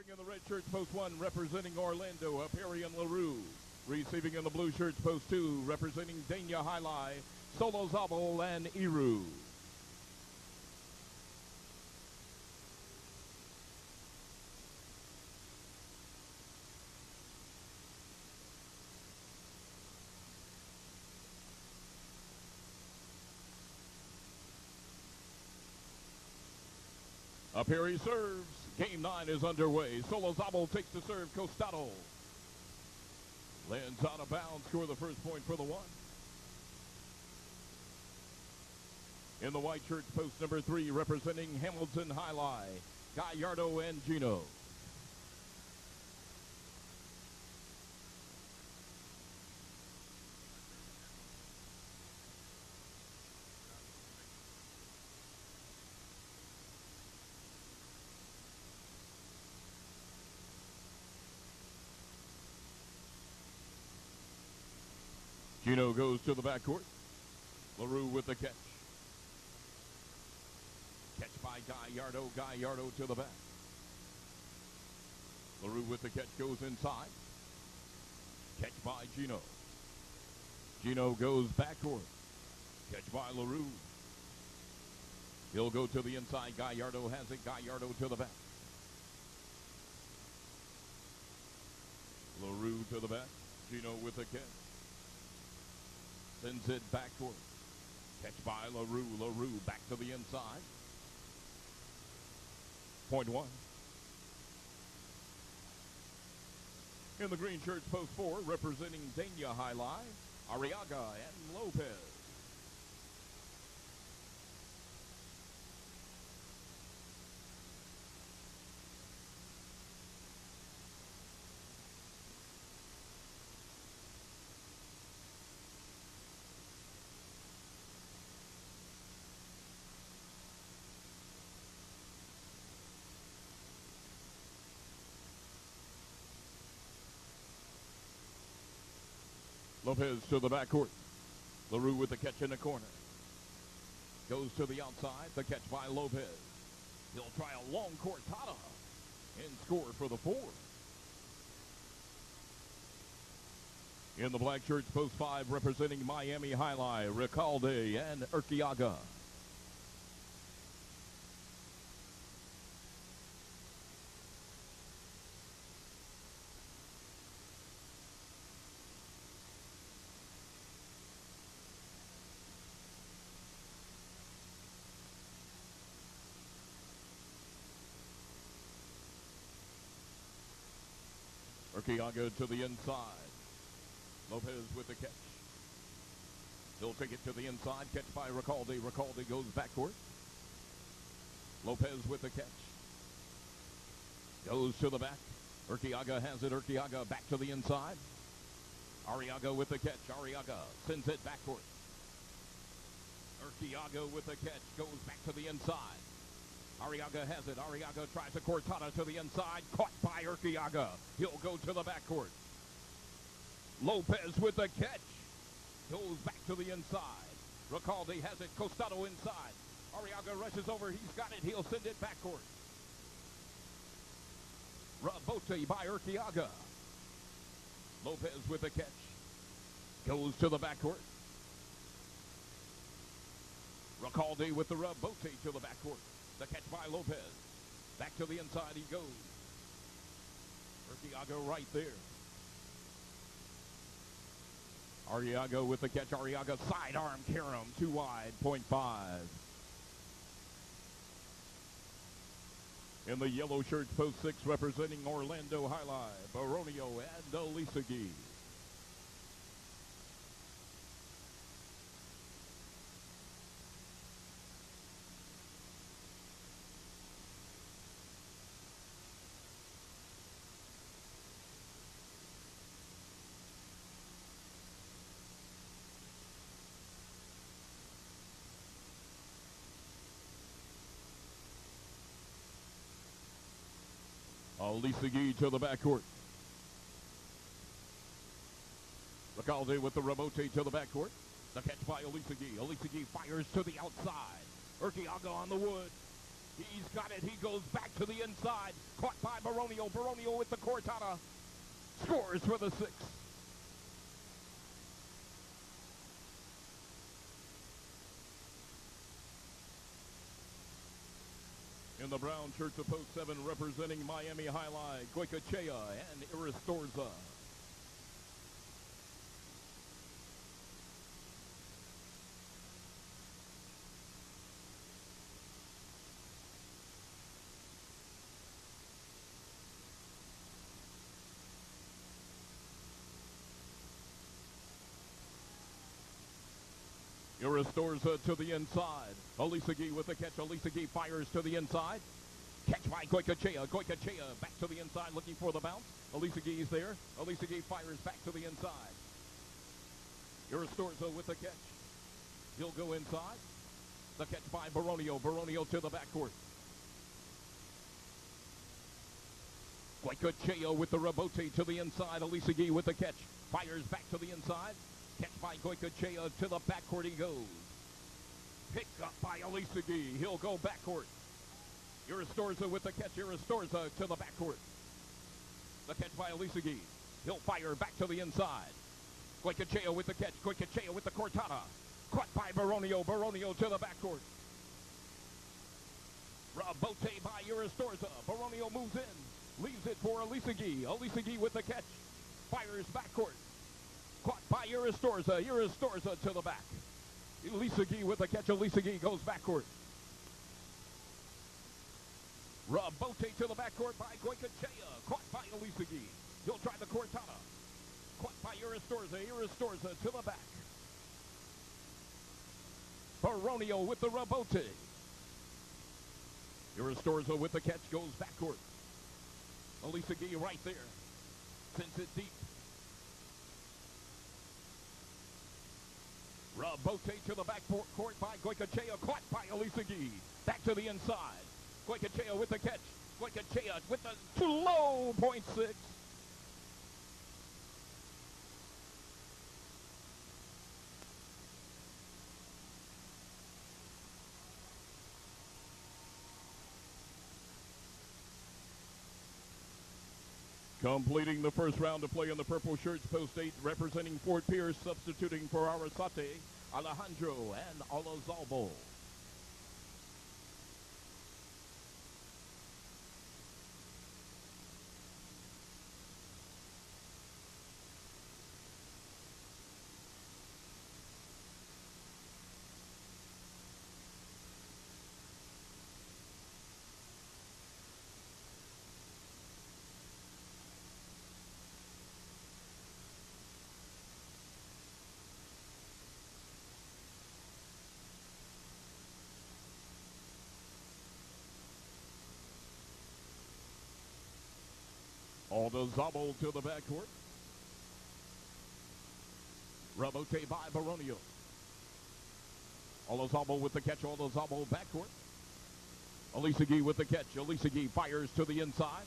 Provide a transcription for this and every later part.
in the red shirts, post 1, representing Orlando, Azpiri and Larru. Receiving in the blue shirts, post 2, representing Jai ALai, Solozabal and Irastorza. Azpiri serves. Game 9 is underway. Solozabal takes the serve. Costado lands out of bounds. Score the first point for the one. In the white shirts, post number 3, representing Hamilton Highlight, Gallardo and Gino. Gino goes to the backcourt. Larru with the catch. Catch by Gallardo. Gallardo to the back. Larru with the catch goes inside. Catch by Gino. Gino goes backcourt. Catch by Larru. He'll go to the inside. Gallardo has it. Gallardo to the back. Larru to the back. Gino with the catch. Sends it backcourt. Catch by Larru. Larru back to the inside. Point 1. In the green shirts, post 4, representing Jai ALai, Arriaga and Lopez. Lopez to the backcourt. Larru with the catch in the corner. Goes to the outside. The catch by Lopez. He'll try a long cortada and score for the 4. In the black shirts, post 5, representing Miami Highlight, Rekalde and Erkiaga. Erkiaga to the inside. Lopez with the catch. He'll take it to the inside. Catch by Rekalde. Rekalde goes backcourt. Lopez with the catch. Goes to the back. Erkiaga has it. Erkiaga back to the inside. Arriaga with the catch. Arriaga sends it backcourt. Erkiaga with the catch. Goes back to the inside. Arriaga has it. Arriaga tries a cortada to the inside. Caught by Erkiaga. He'll go to the backcourt. Lopez with the catch. Goes back to the inside. Rekalde has it. Costado inside. Arriaga rushes over. He's got it. He'll send it backcourt. Rabote by Erkiaga. Lopez with the catch. Goes to the backcourt. Rekalde with the Rabote to the backcourt. The catch by Lopez. Back to the inside he goes. Erkiaga right there. Arriaga with the catch. Arriaga sidearm Karam. Too wide. Point 5. In the yellow shirts, post 6, representing Orlando Highlight, Baronio and Elicegui. Elicegui to the backcourt. Rekalde with the Rabote to the backcourt. The catch by Elicegui. Elicegui fires to the outside. Erkiaga on the wood. He's got it. He goes back to the inside. Caught by Baronio. Baronio with the cortada. Scores for the 6. In the brown shirts of post 7, representing Miami Highlight, Goiko and Irastorza. Irastorza to the inside. Elicegui with the catch. Elicegui fires to the inside. Catch by Goiko. Goiko back to the inside looking for the bounce. Elicegui is there. Elicegui fires back to the inside. Irastorza with the catch. He'll go inside. The catch by Baronio. Baronio to the backcourt. Goiko with the rebote to the inside. Elicegui with the catch. Fires back to the inside. Catch by Goiko to the backcourt he goes. Picked up by Elicegui. He'll go backcourt. Irastorza with the catch. Irastorza to the backcourt. The catch by Elicegui. He'll fire back to the inside. Goiko with the catch. Goiko with the cortada. Caught by Baronio. Baronio to the backcourt. Rebote by Irastorza. Baronio moves in. Leaves it for Elicegui. Elicegui with the catch. Fires backcourt. Caught by Irastorza. Irastorza to the back. Elicegui with the catch. Elicegui goes backcourt. Rebote to the backcourt by Goiko. Caught by Elicegui. He'll try the cortada. Caught by Irastorza. Irastorza to the back. Baronio with the rebote. Irastorza with the catch goes backcourt. Elicegui right there. Sends it deep. Rebote to the back court by Goiko. Caught by Elicegui. Back to the inside. Goiko with the catch. Goiko with the low .6. Completing the first round of play in the purple shirts, post 8, representing Fort Pierce, substituting for Arasate, Alejandro, and Solozabal. Solozabal to the backcourt. Rebote by Baronio. Solozabal with the catch. Solozabal backcourt. Elicegui with the catch. Elicegui fires to the inside.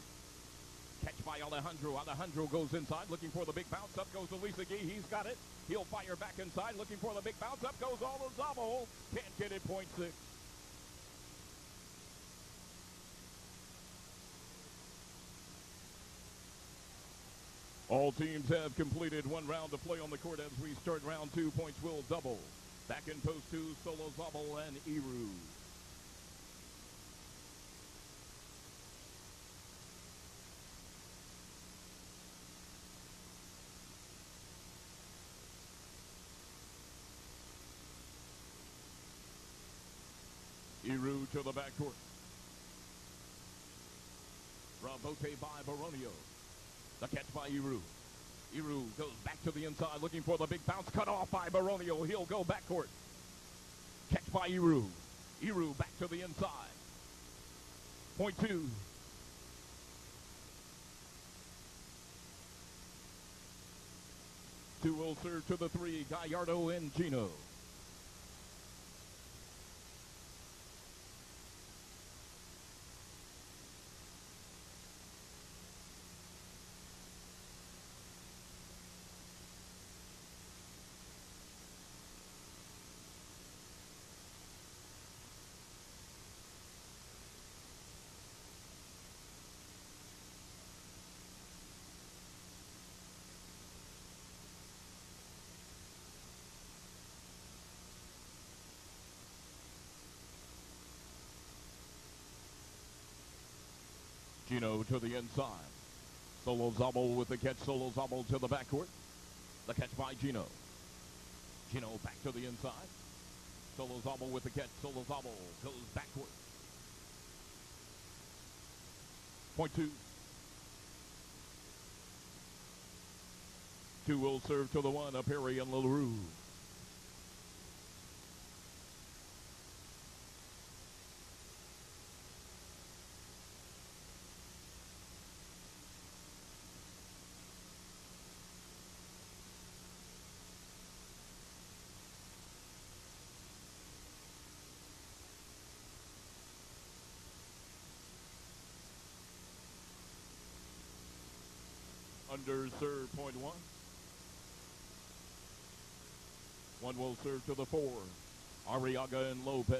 Catch by Alejandro. Alejandro goes inside looking for the big bounce. Up goes Elicegui. He's got it. He'll fire back inside looking for the big bounce. Up goes Solozabal. Can't get it. .6. All teams have completed one round of play on the court as we start round 2. Points will double. Back in post 2, Solozabal and Iru. Iru to the backcourt. Rebote by Baronio. The catch by Iru. Iru goes back to the inside looking for the big bounce. Cut off by Baronio. He'll go backcourt. Catch by Iru. Iru back to the inside. .2. Two will serve to the 3. Gallardo and Gino. Gino to the inside. Solozabal with the catch. Solozabal to the backcourt. The catch by Gino. Gino back to the inside. Solozabal with the catch. Solozabal goes backward. Point two. Two will serve to the one. Azpiri and Larru. Under serve, point one. One will serve to the four. Arriaga and Lopez.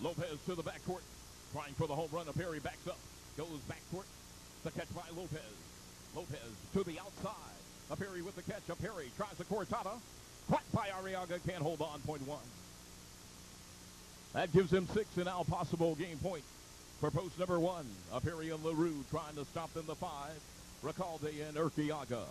Lopez to the backcourt. Trying for the home run. Azpiri backs up. Goes backcourt. The catch by Lopez. Lopez to the outside. Azpiri with the catch. Azpiri tries the cortada. Caught by Arriaga. Can't hold on. Point one. That gives him 6 and now possible game point for post number 1. Azpiri and Larru trying to stop them the 5. Rekalde and Erkiaga.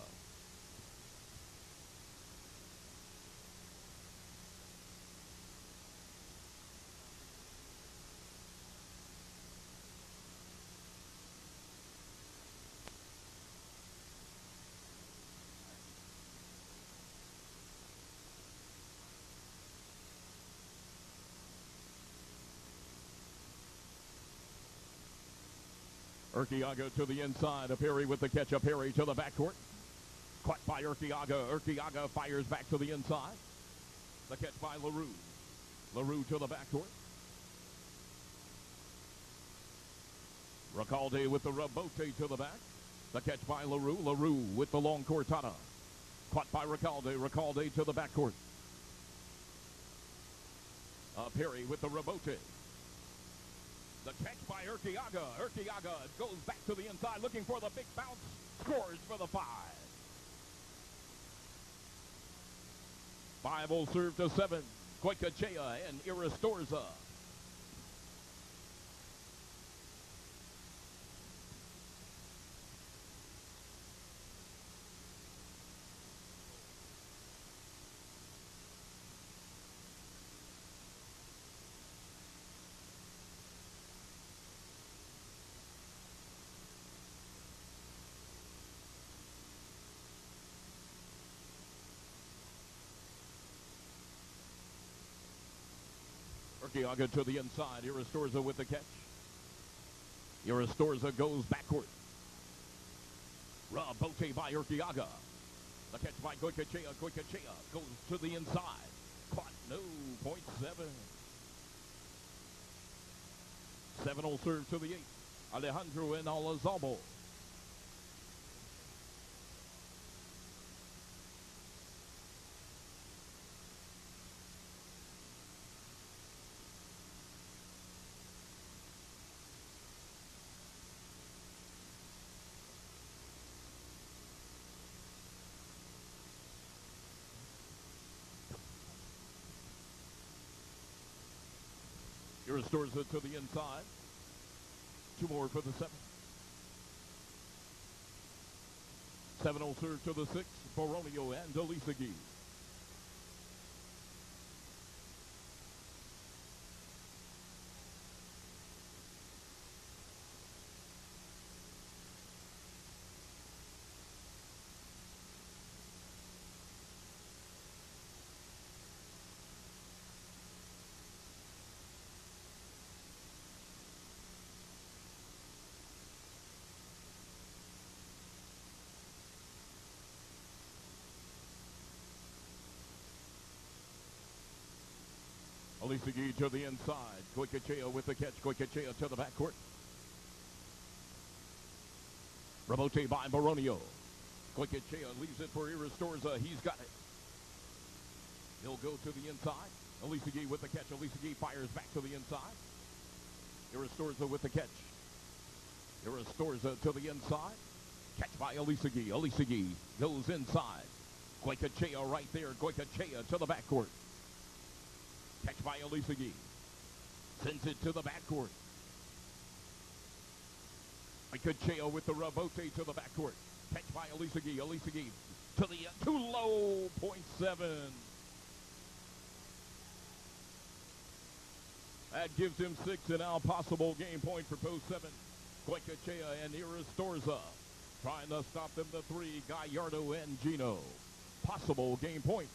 Erkiaga to the inside. Azpiri with the catch. Azpiri to the backcourt. Caught by Erkiaga. Erkiaga fires back to the inside. The catch by Larru. Larru to the backcourt. Rekalde with the rebote to the back. The catch by Larru. Larru with the long cortada. Caught by Rekalde. Rekalde to the backcourt. Azpiri with the rebote. The catch by Erkiaga. Erkiaga goes back to the inside looking for the big bounce. Scores for the 5. 5 will serve to 7. Goiko and Irastorza. Erkiaga to the inside. Irastorza with the catch. Irastorza goes backward. Rebote by Erkiaga. The catch by Goiko. Goiko goes to the inside. Caught. No. Point 7. 7 will serve to the 8. Alejandro and Solozabal. Irastorza to the inside. 2 more for the 7. 7 will serve to the 6. Baronio and Elicegui. Elicegui to the inside. Goiko with the catch. Goiko to the backcourt. Rebote by Baronio. Goiko leaves it for Irastorza. He's got it. go to the inside. Elicegui with the catch. Elicegui fires back to the inside. Irastorza with the catch. Irastorza to the inside. Catch by Elicegui. Elicegui goes inside. Goiko right there. Goiko to the backcourt. Catch by Elicegui. Sends it to the backcourt. Goiko with the rebote to the backcourt. Catch by Elicegui. Elicegui to the too low. .7. That gives him 6, and now possible game point for post 7. Goiko and Irastorza trying to stop them to 3. Gallardo and Gino. Possible game points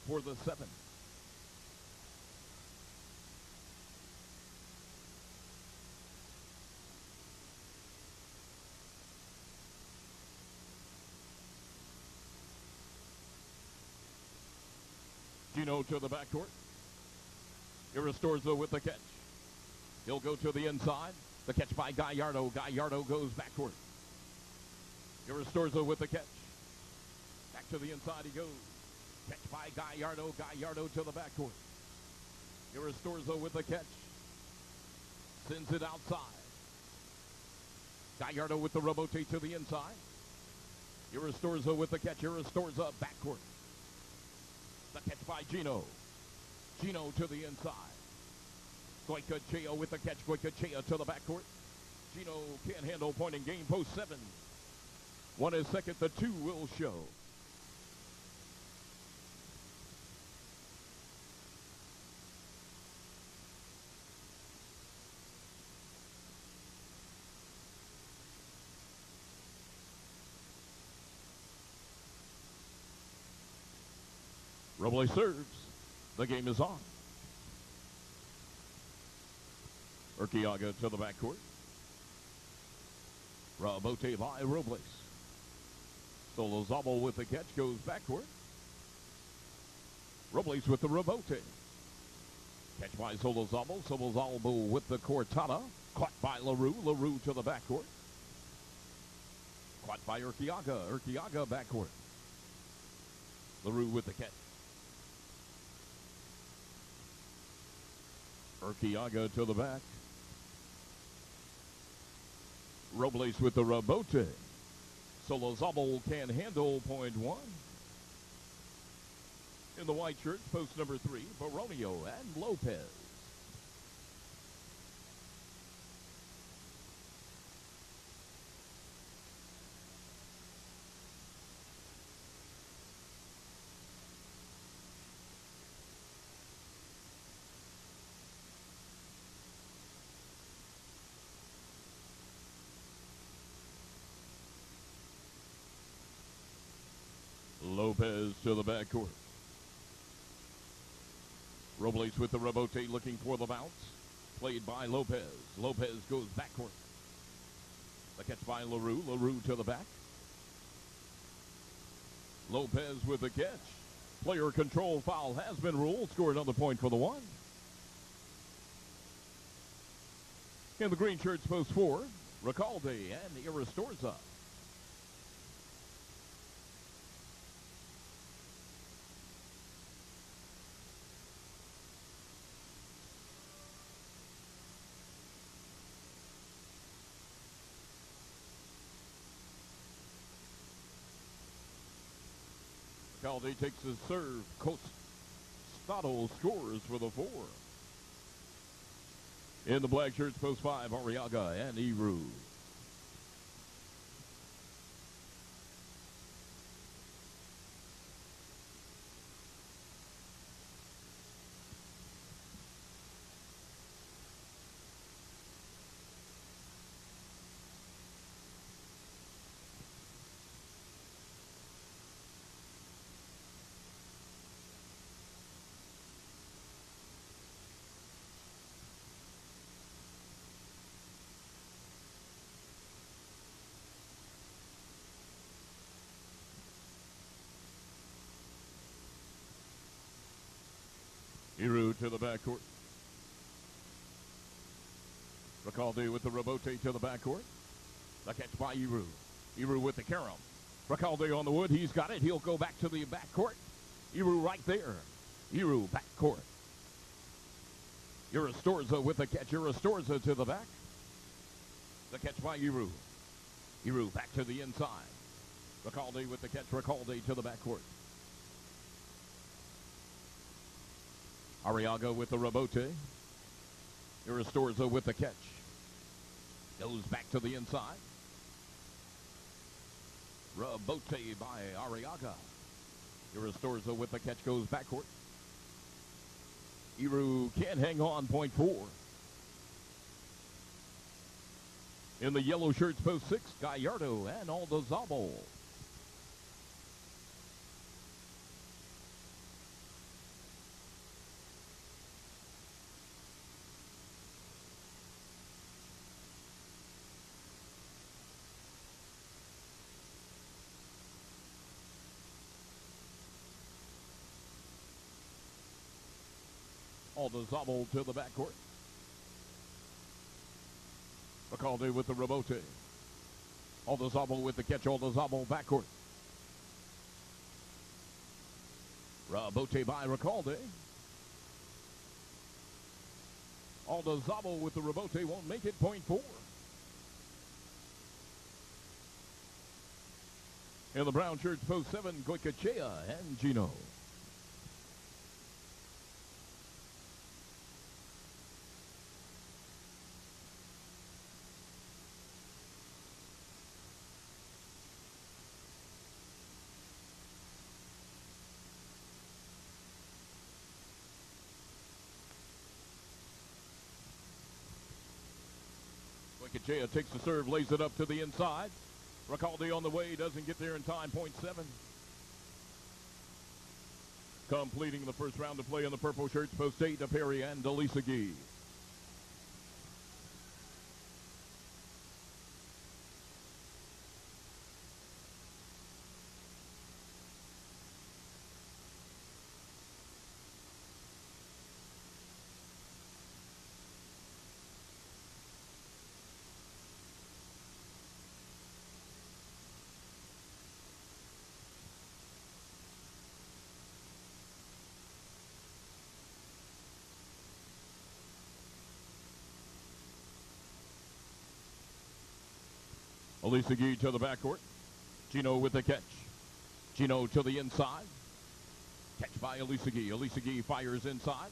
for the 7. Gino to the backcourt. Irastorza with the catch. He'll go to the inside. The catch by Gallardo. Gallardo goes backcourt. Irastorza with the catch. Back to the inside he goes. Catch by Gallardo. Gallardo to the backcourt. Irastorza with the catch. Sends it outside. Gallardo with the rebote to the inside. Irastorza with the catch. Irastorza backcourt. The catch by Gino. Gino to the inside. Goiko with the catch. Goiko to the backcourt. Gino can't handle point in game. Post 7. 1 is second. The 2 will show. Robles serves. The game is on. Erkiaga to the backcourt. Rebote by Robles. Solozabal with the catch goes backcourt. Robles with the rebote. Catch by Solozabal. Solozabal with the cortada. Caught by Larru. Larru to the backcourt. Caught by Erkiaga. Erkiaga backcourt. Larru with the catch. Erkiaga to the back. Robles with the rebote. Solozabal can handle point 1. In the white shirt, post number 3, Baronio and Lopez. Lopez to the backcourt. Robles with the rebote looking for the bounce. Played by Lopez. Lopez goes backcourt. The catch by Larru. Larru to the back. Lopez with the catch. Player control foul has been ruled. Score another point for the 1. In the green shirts, post 4, Rekalde and Irastorza. Rekalde takes his serve. Costado scores for the 4. In the black shirts, post 5, Arriaga and Eru. Eru to the backcourt. Rekalde with the rebote to the backcourt. The catch by Eru. Eru with the carom. Rekalde on the wood. He's got it. He'll go back to the backcourt. Eru right there. Iru back court. Irastorza with the catch. Irastorza to the back. The catch by Iru. Iru back to the inside. Rekalde with the catch. Rekalde to the backcourt. Arriaga with the rebote. Irastorza with the catch. Goes back to the inside. Rebote by Arriaga. Irastorza with the catch goes backcourt. Iru can't hang on, point 4. In the yellow shirts, post 6, Gallardo and Solozabal. Solozabal to the backcourt. Rekalde with the rebote. Solozabal with the catch. Solozabal backcourt. Rebote by Rekalde. Solozabal with the rebote won't make it, point 4. In the brown shirts, post 7, Goiko and Gino. Erkiaga takes the serve, lays it up to the inside. Rekalde on the way, doesn't get there in time, point 7. Completing the first round of play in the purple shirts, post 8, Azpiri and Elicegui. Elicegui to the backcourt. Gino with the catch. Gino to the inside. Catch by Elicegui. Elicegui fires inside.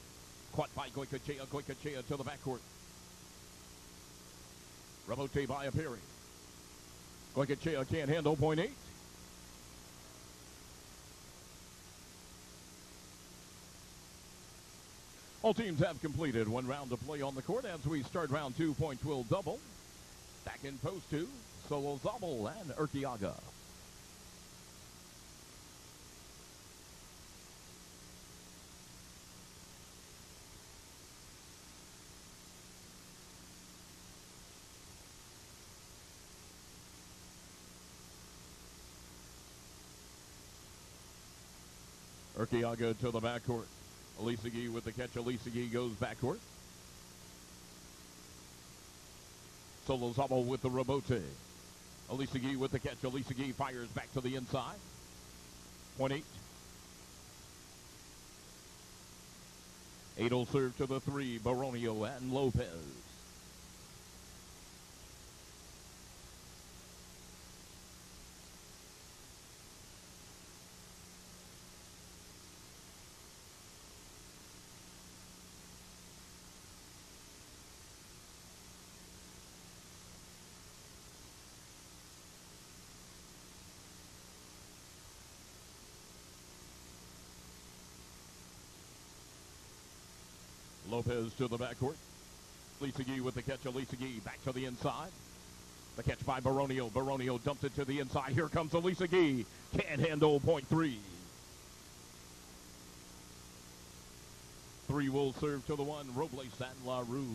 Caught by Goiko. Goiko to the backcourt. Rebote by Azpiri. Goiko can't handle, point 8. All teams have completed one round of play on the court as we start round 2. Points will double. Back in post 2. Solozabal and Erkiaga. Erkiaga to the backcourt. Elicegui with the catch. Elicegui goes backcourt. Solozabal with the rebote. Elicegui with the catch. Elicegui fires back to the inside. Point 8. 8 will serve to the 3. Baronio and Lopez. Lopez to the backcourt. Elicegui with the catch. Elicegui back to the inside. The catch by Baronio. Baronio dumped it to the inside. Here comes Elicegui. Can't handle, point 3. 3 will serve to the 1. Robles and Larru.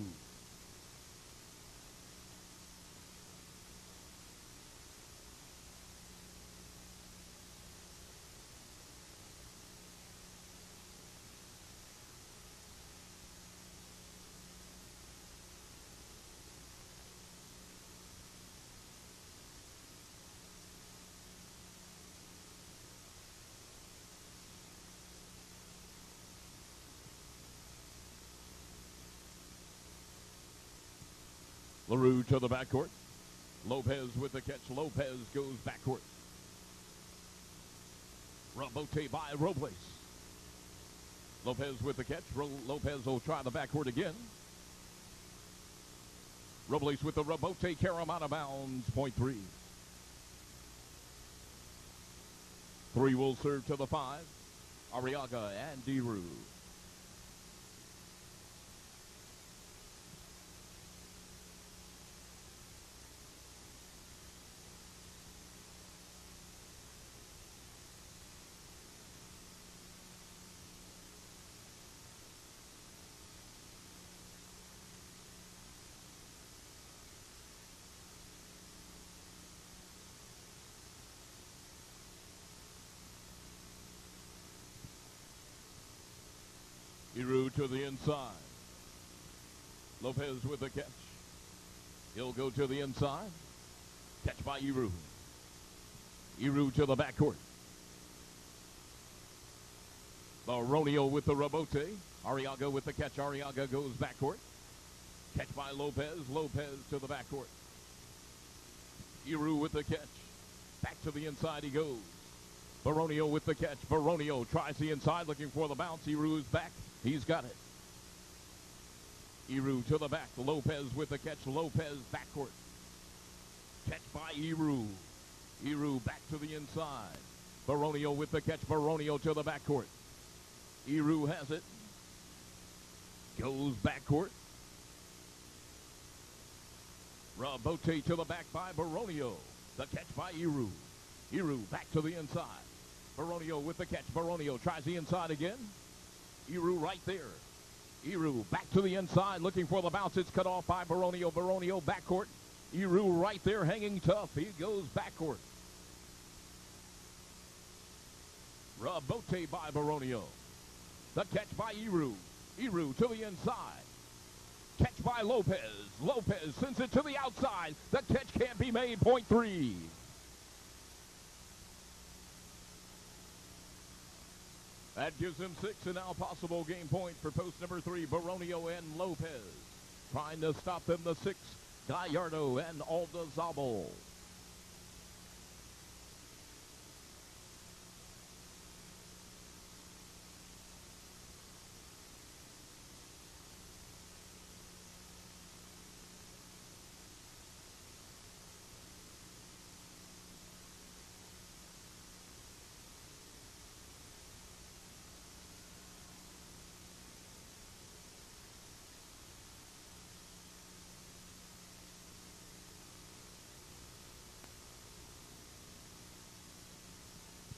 Larru to the backcourt. Lopez with the catch. Lopez goes backcourt. Rabote by Robles. Lopez with the catch. Lopez will try the backcourt again. Robles with the Rabote. Karam out of bounds. Point three. Three will serve to the 5. Arriaga and Larru. Larru to the inside. Lopez with the catch. He'll go to the inside. Catch by Larru. Larru to the backcourt. Baronio with the Rabote. Arriaga with the catch. Arriaga goes backcourt. Catch by Lopez. Lopez to the backcourt. Larru with the catch. Back to the inside he goes. Baronio with the catch. Baronio tries the inside looking for the bounce. Larru's back. He's got it. Larru to the back. Lopez with the catch. Lopez backcourt. Catch by Larru. Larru back to the inside. Baronio with the catch. Baronio to the backcourt. Larru has it. Goes backcourt. Rabote to the back by Baronio. The catch by Larru. Larru back to the inside. Baronio with the catch. Baronio tries the inside again. Larru right there. Larru back to the inside looking for the bounce. It's cut off by Baronio. Baronio backcourt. Larru right there hanging tough. He goes backcourt. Rabote by Baronio. The catch by Larru. Larru to the inside. Catch by Lopez. Lopez sends it to the outside. The catch can't be made. Point three. That gives him 6, and now possible game point for post number 3, Baronio and Lopez. Trying to stop them, the 6, Gallardo and Solozabal.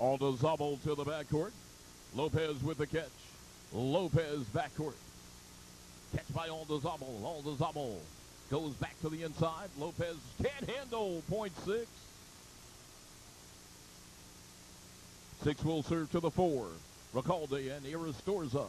Solozabal to the backcourt. Lopez with the catch. Lopez backcourt. Catch by Solozabal. Solozabal goes back to the inside. Lopez can't handle. Point 6. 6 will serve to the 4. Rekalde and Irastorza.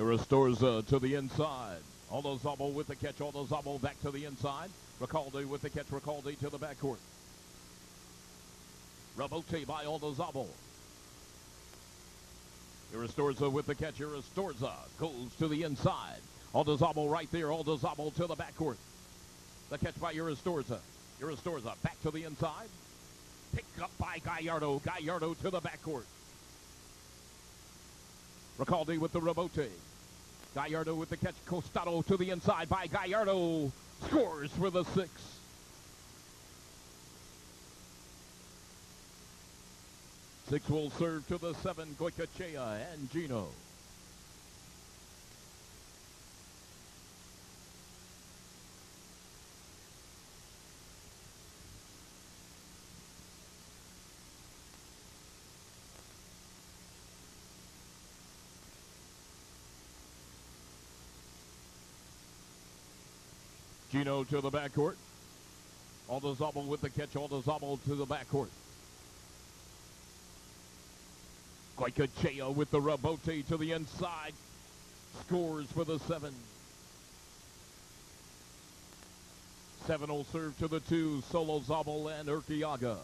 Irastorza to the inside. Solozabal with the catch. Solozabal back to the inside. Rekalde with the catch. Rekalde to the backcourt. Rabote by Solozabal. Irastorza with the catch. Irastorza goes to the inside. Solozabal right there. Solozabal to the backcourt. The catch by Irastorza. Irastorza back to the inside. Picked up by Gallardo. Gallardo to the backcourt. Rekalde with the Rabote. Gallardo with the catch. Costado to the inside by Gallardo. Scores for the 6. Six will serve to the 7. Goiko and Gino. Gino to the backcourt. Solozabal with the catch. Solozabal to the backcourt. Goiko with the Rabote to the inside. scores for the 7. 7 will serve to the 2, Solozabal and Erkiaga.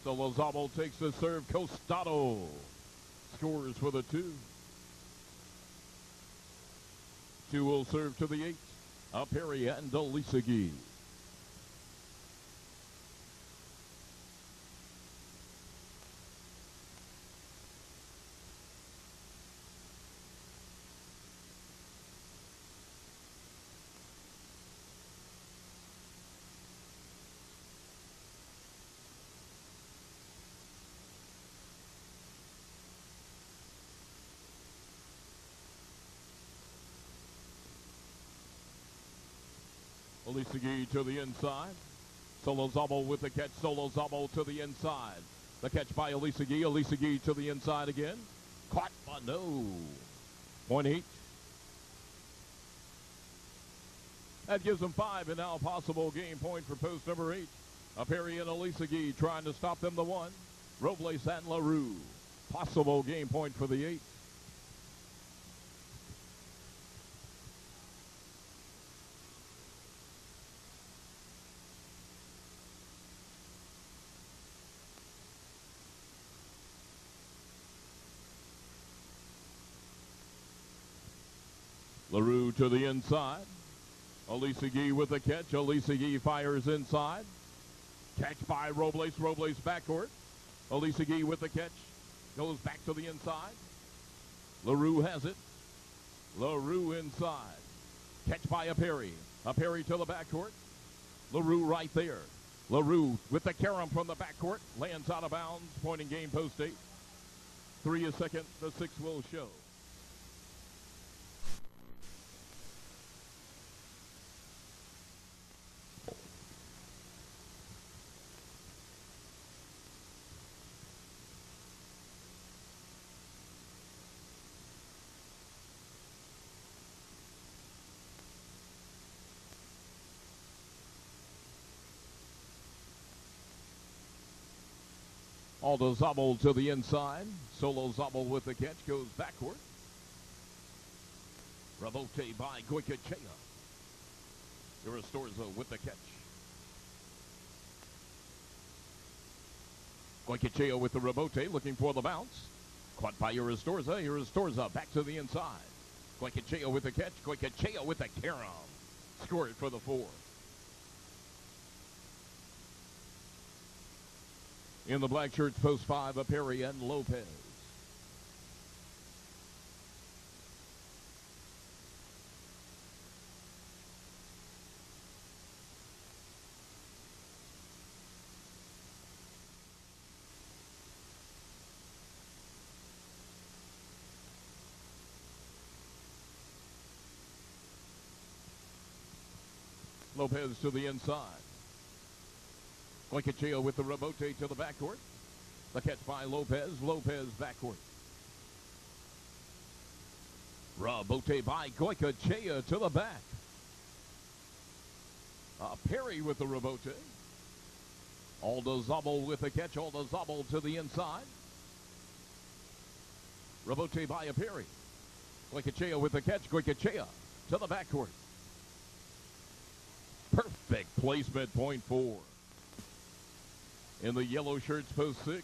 Solozabal takes the serve. Costado scores for the 2. 2 will serve to the 8. Azpiri and Elicegui. Elicegui to the inside. Solozabal with the catch. Solozabal to the inside. The catch by Elicegui. Elicegui to the inside again. Caught, but no. 0.8. That gives them 5, and now a possible game point for post number 8. Azpiri and Elicegui trying to stop them the 1. Robles and Larru. Possible game point for the 8. Larru to the inside. Elicegui with the catch. Elicegui fires inside. Catch by Robles. Robles backcourt. Elicegui with the catch. Goes back to the inside. Larru has it. Larru inside. Catch by Azpiri. Azpiri to the backcourt. Larru right there. Larru with the carom from the backcourt. Lands out of bounds. Pointing game post 8. 3 a second. The 6 will show. Solozabal to the inside. Solozabal with the catch goes backward. Rebote by Goiko. Irastorza with the catch. Goiko with the rebote, looking for the bounce. Caught by Irastorza. Irastorza back to the inside. Goiko with the catch. Goiko with the carom. Scored for the 4. In the black shirts, post 5, Azpiri and Lopez. Lopez to the inside. Goiko with the rebote to the backcourt. The catch by Lopez. Lopez backcourt. Rebote by Goiko to the back. Azpiri with the rebote. Solozabal with the catch. Solozabal to the inside. Rebote by Azpiri. Goiko with the catch. Goiko to the backcourt. Perfect placement, point 4. In the yellow shirts, post 6,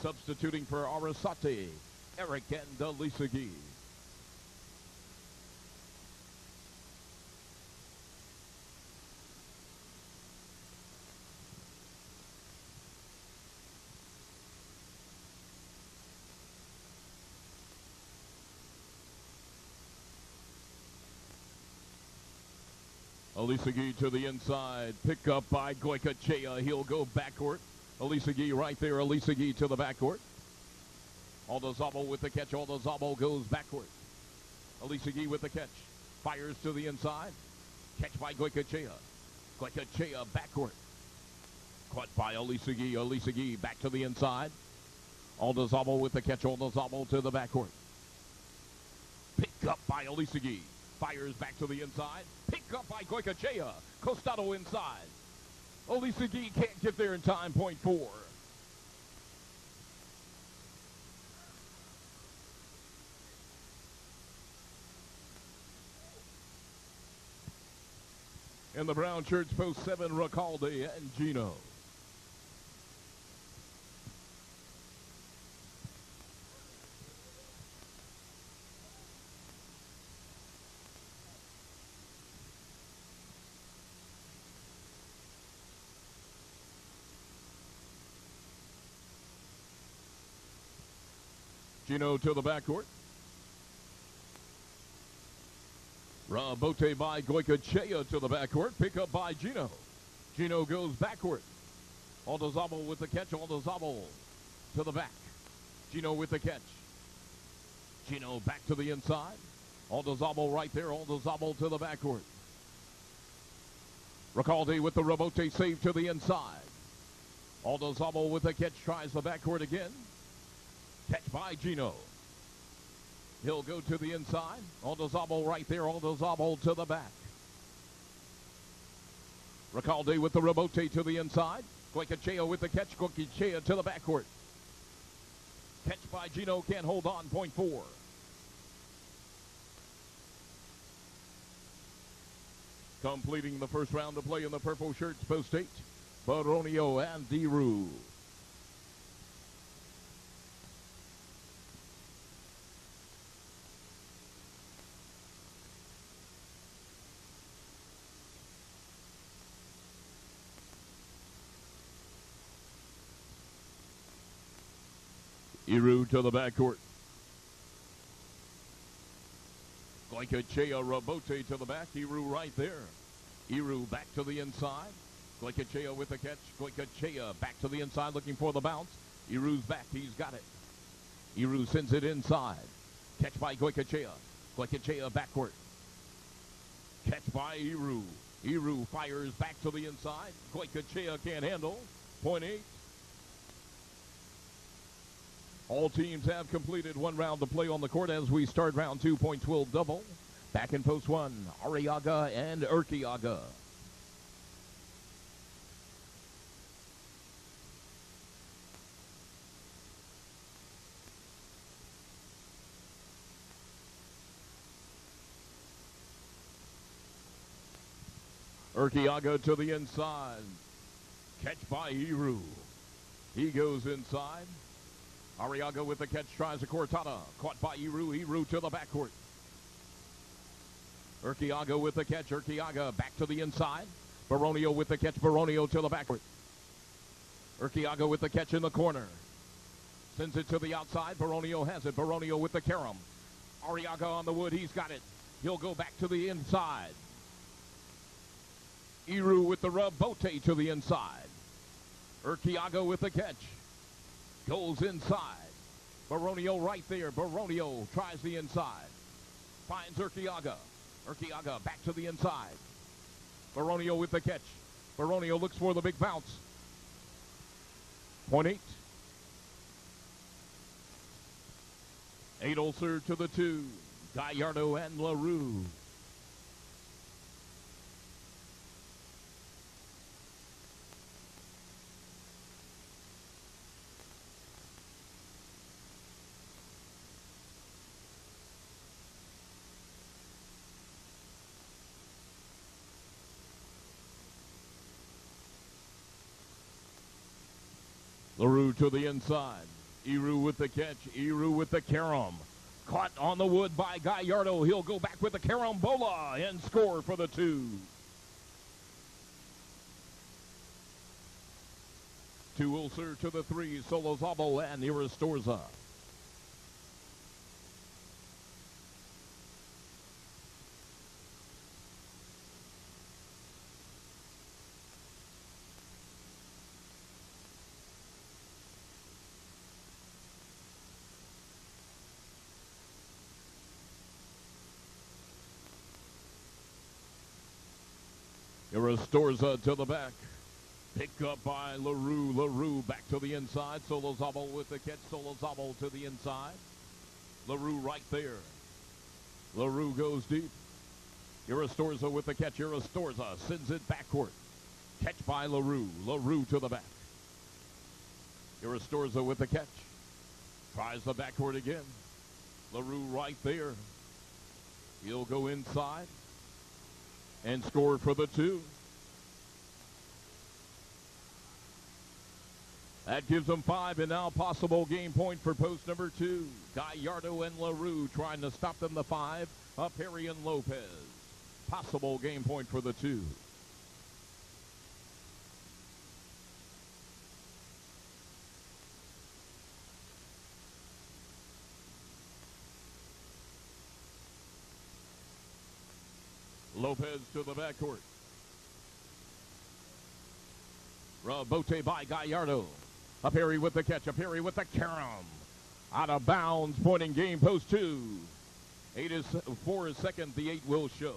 substituting for Arasate, Eric and Elicegui. Elicegui to the inside. Pick up by Goiko. He'll go backcourt. Elicegui right there. Elicegui to the backcourt. Solozabal with the catch. Solozabal goes backcourt. Elicegui with the catch. Fires to the inside. Catch by Goiko. Goiko backcourt. Caught by Elicegui. Elicegui back to the inside. Solozabal with the catch. Solozabal to the backcourt. Picked up by Elicegui. Fires back to the inside. Picked up by Goiko. Costado inside. Elicegui can't get there in time. Point 4. In the brown shirts, post 7, Rekalde and Gino. Gino to the backcourt. Rabote by Goiko to the backcourt. Pick up by Gino. Gino goes backward. Solozabal with the catch. Solozabal to the back. Gino with the catch. Gino back to the inside. Solozabal right there. Solozabal to the backcourt. Rekalde with the Rabote save to the inside. Solozabal with the catch. Tries the backcourt again. Catch by Gino. He'll go to the inside. Solozabal right there. Solozabal to the back. Rekalde with the Rabote to the inside. Goiko with the catch. Goiko to the backcourt. Catch by Gino. Can't hold on. Point 4. Completing the first round of play in the purple shirts, post 8, Baronio and Larru. Larru to the backcourt. Goiko Rabote to the back. Larru right there. Larru back to the inside. Goiko with the catch. Goiko back to the inside looking for the bounce. Larru's back. He's got it. Larru sends it inside. Catch by Goiko. Goiko backcourt. Catch by Larru. Larru fires back to the inside. Goiko can't handle. Point 8. All teams have completed one round to play on the court as we start round 2. Point 12 double. Back in post 1, Arriaga and Erkiaga. Erkiaga to the inside. Catch by Larru. He goes inside. Arriaga with the catch, tries a cortada. Caught by Larru. Larru to the backcourt. Erkiaga with the catch. Erkiaga back to the inside. Baronio with the catch. Baronio to the backcourt. Erkiaga with the catch in the corner. Sends it to the outside. Baronio has it. Baronio with the carom. Arriaga on the wood. He's got it. He'll go back to the inside. Larru with the Rabote to the inside. Erkiaga with the catch. Goes inside. Baronio right there. Baronio tries the inside. Finds Erkiaga. Erkiaga back to the inside. Baronio with the catch. Baronio looks for the big bounce. Point 8. 8 Ulcer to the 2. Gallardo and Larru. Larru to the inside. Larru with the catch. Larru with the carom. Caught on the wood by Gallardo. He'll go back with the carambola and score for the 2. 2 Ulcer to the 3. Solozabal and Irastorza. Irastorza to the back. Picked up by Larru. Larru back to the inside. Solozabal with the catch. Solozabal to the inside. Larru right there. Larru goes deep. Irastorza with the catch. Irastorza sends it backcourt. Catch by Larru. Larru to the back. Irastorza with the catch. Tries the backcourt again. Larru right there. He'll go inside and score for the two. That gives them 5, and now possible game point for post number 2. Gallardo and Larru trying to stop them the 5. Azpiri and Lopez. Possible game point for the 2. Lopez to the backcourt. Rabote by Gallardo. Azpiri with the catch. Azpiri with the carom. Out of bounds, pointing game, post 2. 8 is 4 is second. The 8 will show.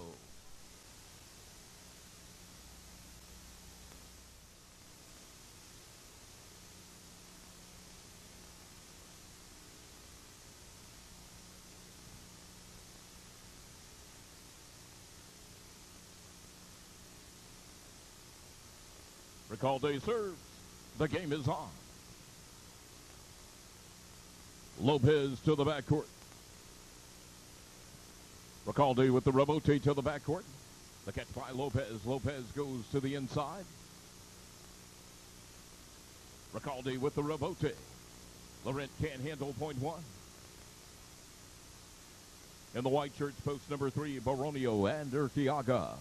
Rekalde serves. The game is on. Lopez to the backcourt. Rekalde with the Rabote to the backcourt. The catch by Lopez. Lopez goes to the inside. Rekalde with the Rabote. Laurent can't handle point 1. In the white shirts, post number 3, Baronio and Erkiaga.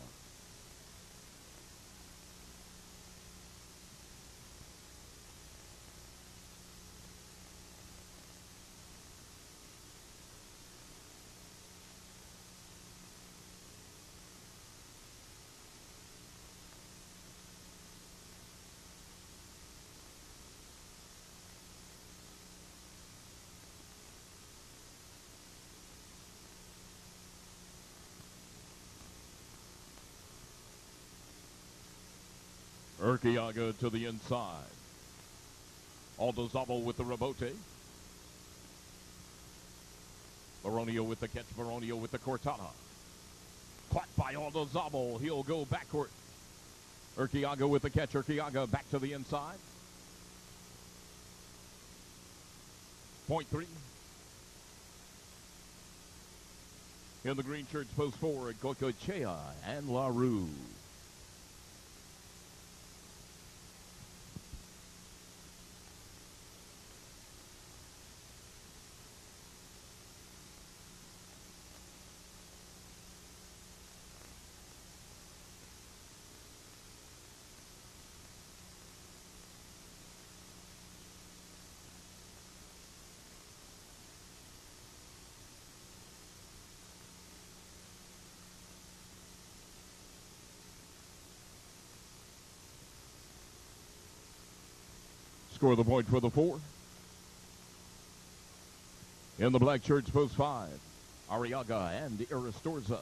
Erkiaga to the inside. Solozabal with the Rabote. Baronio with the catch. Baronio with the Cortada. Caught by Solozabal. He'll go backcourt. Erkiaga with the catch. Erkiaga back to the inside. Point 3. In the green shirts, post 4, Goiko and Larru. Score the point for the 4. In the black shirts, post 5, Arriaga and Irastorza.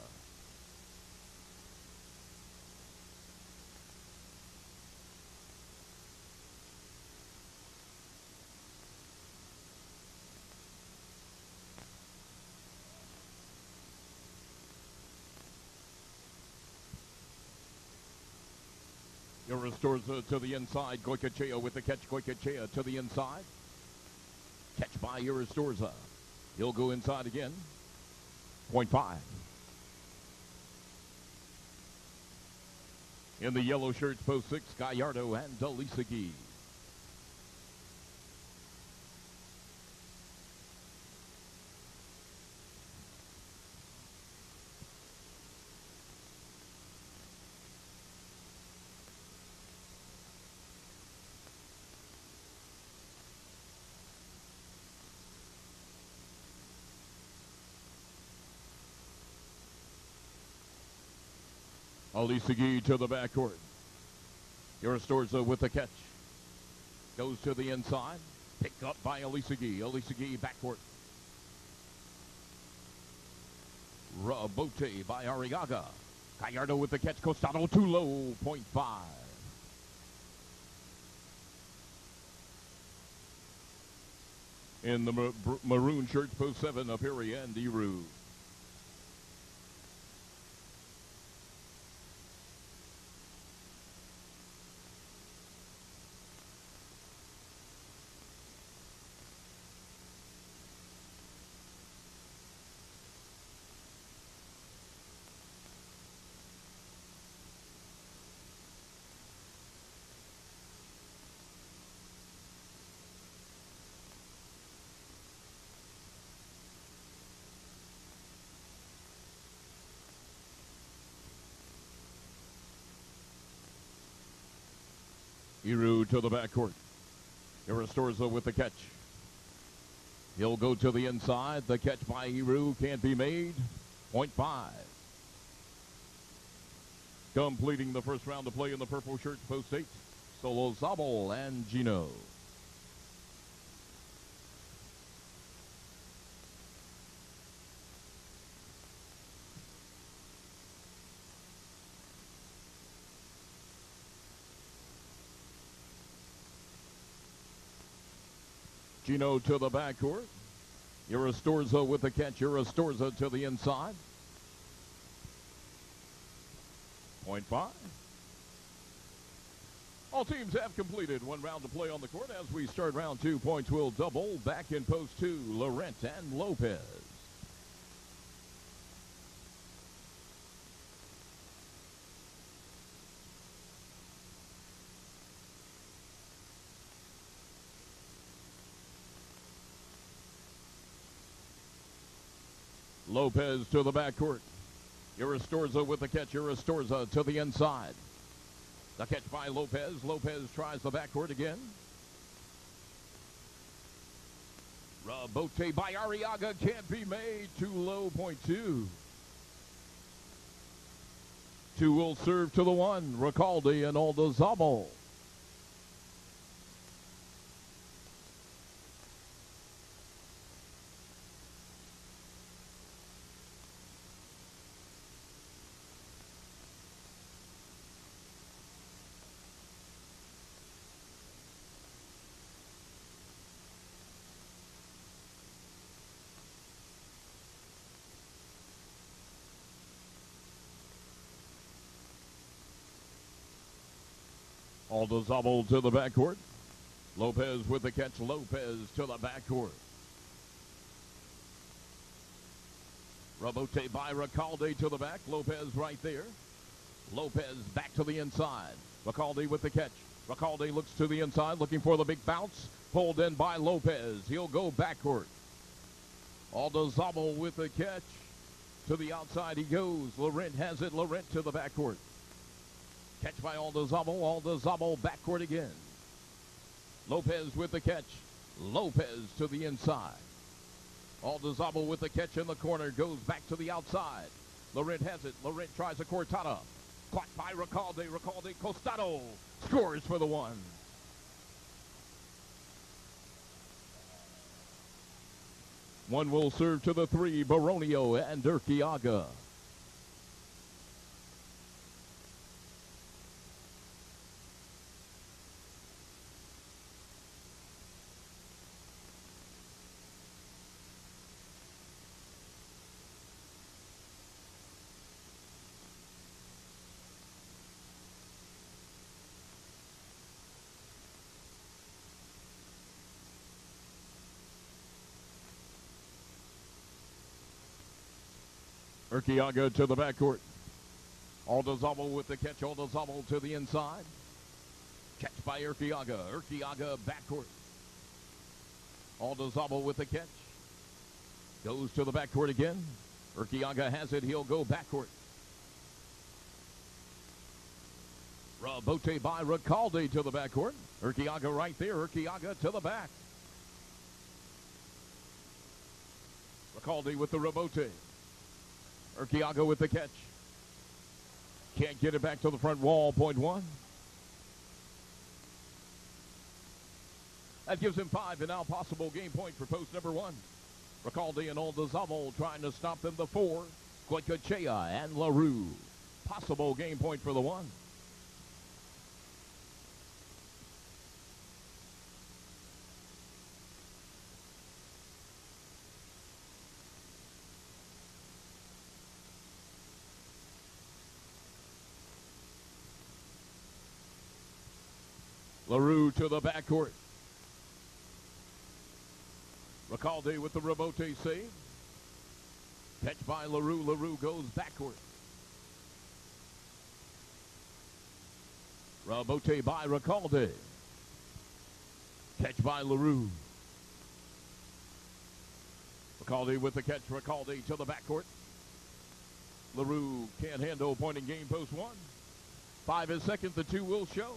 Irastorza to the inside. Goiko with the catch. Goiko to the inside. Catch by Irastorza. He'll go inside again. Point 5. In the yellow shirts, post 6, Gallardo and Elicegui. Elicegui to the backcourt. Irastorza with the catch. Goes to the inside. Picked up by Elicegui. Elicegui backcourt. Rabote by Arriaga. Gallardo with the catch. Costado too low. Point 5. In the maroon shirts, post 7, Azpiri and Larru. Larru to the backcourt. Irastorza with the catch. He'll go to the inside. The catch by Larru can't be made. Point 5. Completing the first round of play in the purple shirts, post 8, Solozabal and Gino. Gino to the backcourt. Irastorza with the catch. Irastorza to the inside. Point 5. All teams have completed one round to play on the court. As we start round 2, points will double. Back in post 2, Laurent and Lopez. Lopez to the backcourt. Irastorza with the catch. Irastorza to the inside. The catch by Lopez. Lopez tries the backcourt again. Rebote by Arriaga can't be made. Too low, point 2. 2 will serve to the 1. Rekalde and Solozabal. Solozabal to the backcourt. Lopez with the catch. Lopez to the backcourt. Rebote by Rekalde to the back. Lopez right there. Lopez back to the inside. Rekalde with the catch. Rekalde looks to the inside, looking for the big bounce. Pulled in by Lopez. He'll go backcourt. Solozabal with the catch. To the outside he goes. Laurent has it. Laurent to the backcourt. Catch by Solozabal. Solozabal backcourt again. Lopez with the catch. Lopez to the inside. Solozabal with the catch in the corner. Goes back to the outside. Laurent has it. Laurent tries a cortada. Caught by Rekalde. Rekalde Costado scores for the 1. One will serve to the 3. Baronio and Erkiaga. Erkiaga to the backcourt. Solozabal with the catch. Solozabal to the inside. Catch by Erkiaga. Erkiaga backcourt. Solozabal with the catch. Goes to the backcourt again. Erkiaga has it. He'll go backcourt. Rebote by Rekalde to the backcourt. Erkiaga right there. Erkiaga to the back. Rekalde with the rebote. Erkiaga with the catch. Can't get it back to the front wall. Point 1. That gives him 5, and now possible game point for post number 1. Rekalde and Solozabal trying to stop them. The 4. Goiko and Larru. Possible game point for the 1. Larru to the backcourt. Rekalde with the rebote save. Catch by Larru. Larru goes backcourt. Rebote by Rekalde. Catch by Larru. Rekalde with the catch. Rekalde to the backcourt. Larru can't handle, point in game, post one. 5 seconds, the two will show.